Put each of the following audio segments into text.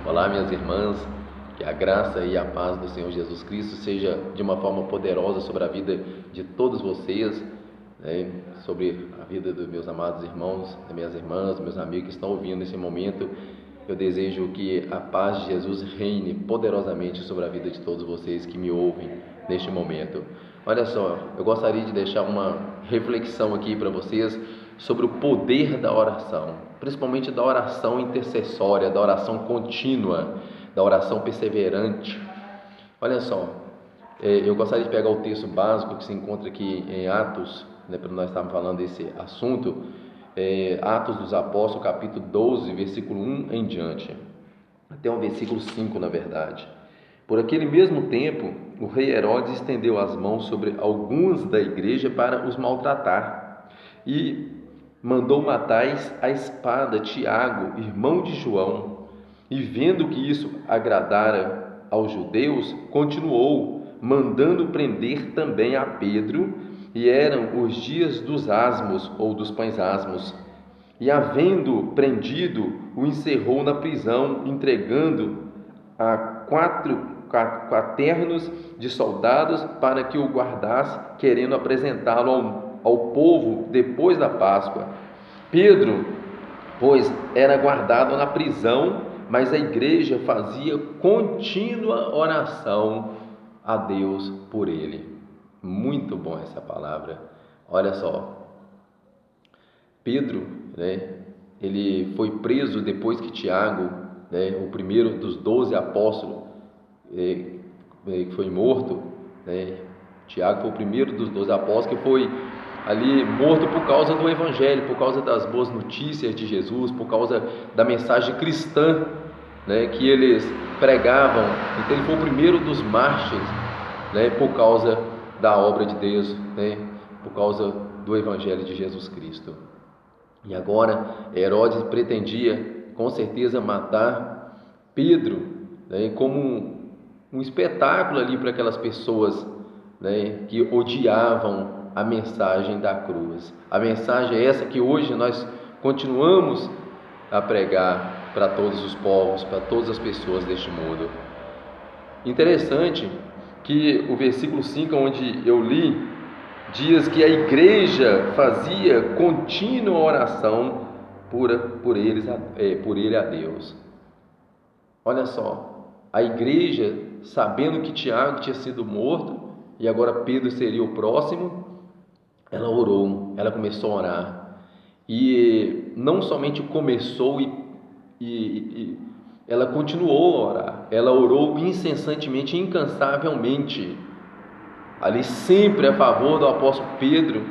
Olá, minhas irmãs, que a graça e a paz do Senhor Jesus Cristo seja de uma forma poderosa sobre a vida de todos vocês, né? Sobre a vida dos meus amados irmãos, das minhas irmãs, meus amigos que estão ouvindo nesse momento. Eu desejo que a paz de Jesus reine poderosamente sobre a vida de todos vocês que me ouvem neste momento. Olha só, eu gostaria de deixar uma reflexão aqui para vocês sobre o poder da oração, principalmente da oração intercessória, da oração contínua, da oração perseverante. Olha só, eu gostaria de pegar o texto básico que se encontra aqui em Atos, né, para nós estarmos falando desse assunto, Atos dos Apóstolos, capítulo 12, versículo 1 em diante, até o versículo 5, na verdade. Por aquele mesmo tempo, o rei Herodes estendeu as mãos sobre alguns da igreja para os maltratar e mandou matar à espada Tiago, irmão de João, e vendo que isso agradara aos judeus, continuou, mandando prender também a Pedro, e eram os dias dos asmos, ou dos pães asmos, e havendo prendido, o encerrou na prisão, entregando a quaternos de soldados para que o guardasse, querendo apresentá-lo ao povo depois da Páscoa. Pedro, pois, era guardado na prisão, mas a igreja fazia contínua oração a Deus por ele. Muito bom essa palavra. Olha só, Pedro, né, ele foi preso depois que Tiago, né, o primeiro dos 12 apóstolos, foi morto, né? Tiago foi o primeiro dos 12 apóstolos que foi ali morto por causa do evangelho, por causa das boas notícias de Jesus, por causa da mensagem cristã, né, que eles pregavam. Então ele foi o primeiro dos mártires, né, por causa da obra de Deus, né, por causa do evangelho de Jesus Cristo. E agora Herodes pretendia com certeza matar Pedro, né, como um espetáculo ali para aquelas pessoas, né, que odiavam a mensagem da cruz. A mensagem é essa que hoje nós continuamos a pregar para todos os povos, para todas as pessoas deste mundo. Interessante que o versículo 5, onde eu li, diz que a igreja fazia contínua oração por ele a Deus. Olha só, a igreja, sabendo que Tiago tinha sido morto e agora Pedro seria o próximo, ela orou, ela começou a orar. E não somente começou e ela continuou a orar, ela orou incessantemente, incansavelmente, ali sempre a favor do apóstolo Pedro,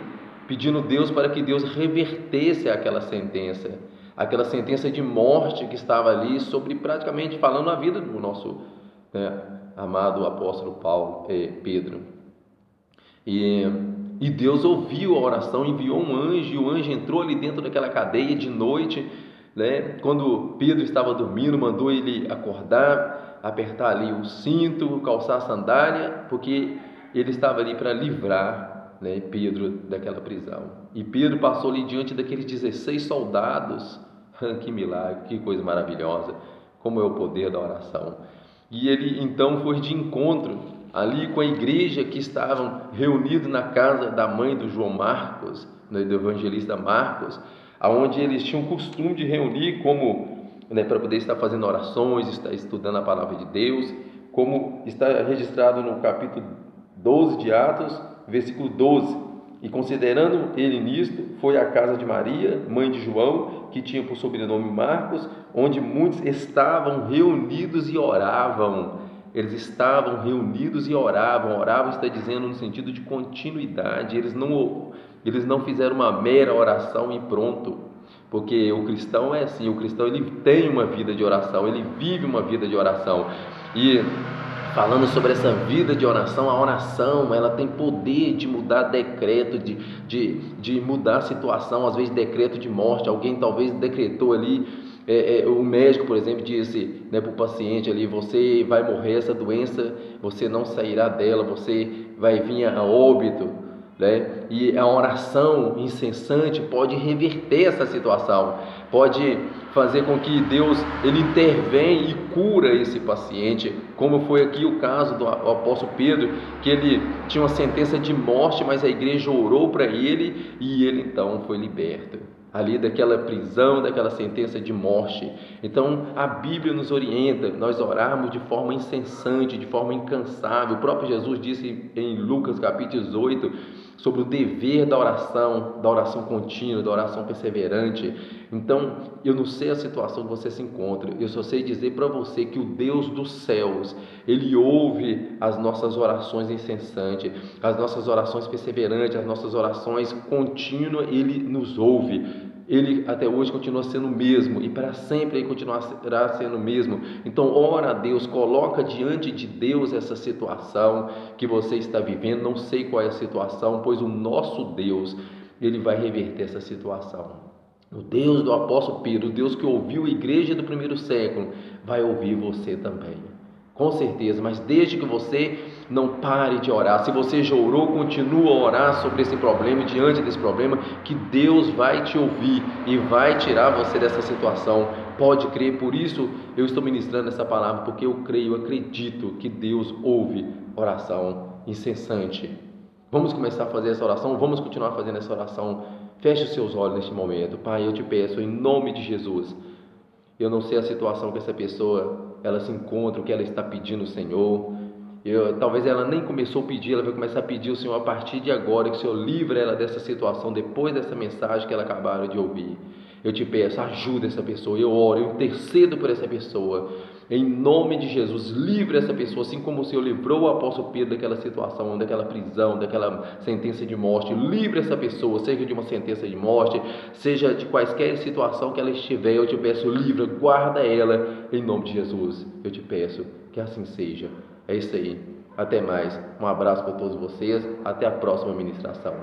pedindo a Deus para que Deus revertesse aquela sentença de morte que estava ali sobre, praticamente falando, a vida do nosso, né, amado apóstolo Pedro. E Deus ouviu a oração, enviou um anjo, e o anjo entrou ali dentro daquela cadeia de noite, né? Quando Pedro estava dormindo, mandou ele acordar, apertar ali o cinto, calçar a sandália, porque ele estava ali para livrar, né, Pedro daquela prisão. E Pedro passou ali diante daqueles 16 soldados. Que milagre, que coisa maravilhosa, como é o poder da oração. E ele então foi de encontro ali com a igreja que estavam reunidos na casa da mãe do João Marcos, do evangelista Marcos, aonde eles tinham o costume de reunir como, né, para poder estar fazendo orações, estar estudando a palavra de Deus, como está registrado no capítulo 12 de Atos, versículo 12. E considerando ele nisto, foi à casa de Maria, mãe de João, que tinha por sobrenome Marcos, onde muitos estavam reunidos e oravam. Eles estavam reunidos e oravam. Oravam está dizendo no sentido de continuidade. Eles não fizeram uma mera oração e pronto. Porque o cristão é assim, o cristão ele tem uma vida de oração, ele vive uma vida de oração. E falando sobre essa vida de oração, a oração ela tem poder de mudar decreto, de mudar a situação, às vezes decreto de morte. Alguém talvez decretou ali, o médico, por exemplo, disse, né, para o paciente ali: você vai morrer essa doença, você não sairá dela, você vai vir a óbito, né? E a oração incessante pode reverter essa situação, pode fazer com que Deus ele intervém e cura esse paciente, como foi aqui o caso do apóstolo Pedro, que ele tinha uma sentença de morte, mas a igreja orou para ele e ele então foi liberto ali daquela prisão, daquela sentença de morte. Então a Bíblia nos orienta, nós orarmos de forma incessante, de forma incansável. O próprio Jesus disse em Lucas capítulo 18 sobre o dever da oração contínua, da oração perseverante. Então eu não sei a situação que você se encontra, eu só sei dizer para você que o Deus dos céus, Ele ouve as nossas orações incessantes, as nossas orações perseverantes, as nossas orações contínuas. Ele nos ouve. Ele até hoje continua sendo o mesmo e para sempre ele continuará sendo o mesmo. Então ora a Deus, coloca diante de Deus essa situação que você está vivendo. Não sei qual é a situação, pois o nosso Deus, ele vai reverter essa situação. O Deus do apóstolo Pedro, o Deus que ouviu a igreja do primeiro século, vai ouvir você também. Com certeza, mas desde que você não pare de orar. Se você já orou, continua a orar sobre esse problema e diante desse problema, que Deus vai te ouvir e vai tirar você dessa situação. Pode crer, por isso eu estou ministrando essa palavra, porque eu creio, acredito que Deus ouve oração incessante. Vamos começar a fazer essa oração, vamos continuar fazendo essa oração. Feche os seus olhos neste momento. Pai, eu te peço em nome de Jesus. Eu não sei a situação que essa pessoa ela se encontra, o que ela está pedindo ao Senhor. Talvez ela nem começou a pedir, ela vai começar a pedir ao Senhor a partir de agora, que o Senhor livre ela dessa situação, depois dessa mensagem que ela acabaram de ouvir. Eu te peço, ajuda essa pessoa, eu oro, eu intercedo por essa pessoa, em nome de Jesus, livre essa pessoa, assim como o Senhor livrou o apóstolo Pedro daquela situação, daquela prisão, daquela sentença de morte. Livre essa pessoa, seja de uma sentença de morte, seja de quaisquer situação que ela estiver. Eu te peço, livra, guarda ela, em nome de Jesus. Eu te peço que assim seja. É isso aí, até mais, um abraço para todos vocês, até a próxima ministração.